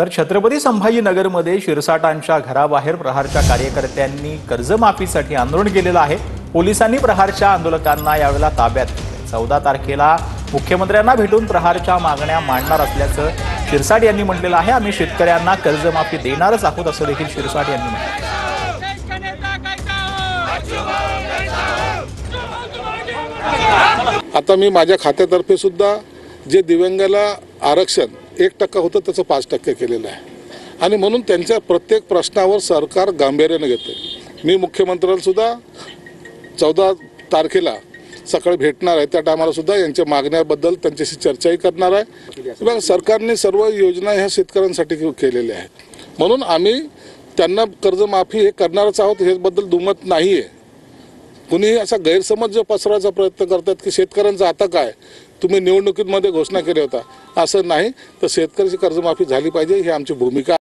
तर छत्रपती संभाजीनगरमध्ये शिरसाटांच्या घराबाहेर प्रहारच्या कार्यकर्त्यांनी कर्जमाफीसाठी आंदोलन केलेलं आहे। पोलिसांनी प्रहारच्या आंदोलकांना यावेळेला ताब्यात घेतले। 14 तारखेला मुख्यमंत्र्यांना भेटून प्रहारच्या मागण्या मांडणार असल्याचं शिरसाट यांनी म्हटलेलं आहे। आम्ही शेतकऱ्यांना कर्जमाफी देणारच आहोत असं देखील शिरसाट यांनी म्हटलं। आता मी माझ्या खात्यातर्फे सुद्धा जे दिव्यांगाला आरक्षण 1% होतं त्याचं 5% केलेलं आहे आणि म्हणून त्यांच्या प्रत्येक प्रश्नावर सरकार गांभीर्याने घेते। मी मुख्यमंत्र्यांना सुद्धा 14 तारखेला सकाळी भेटणार आहे। त्या टायमाला सुद्धा यांच्या मागण्याबद्दल त्यांच्याशी चर्चाही करणार आहे। सरकारने सर्व योजना ह्या शेतकऱ्यांसाठी केलेल्या आहेत म्हणून आम्ही त्यांना कर्जमाफी हे करणारच आहोत, याबद्दल दुमत नाही आहे। कुणीही असा गैरसमज जो पसरवायचा प्रयत्न करतात की शेतकऱ्यांचं आता काय, तुम्ही निवडणुकीमध्ये घोषणा केली होता, असं नाही। तर शेतकऱ्याची कर्जमाफी झाली पाहिजे ही आमची भूमिका।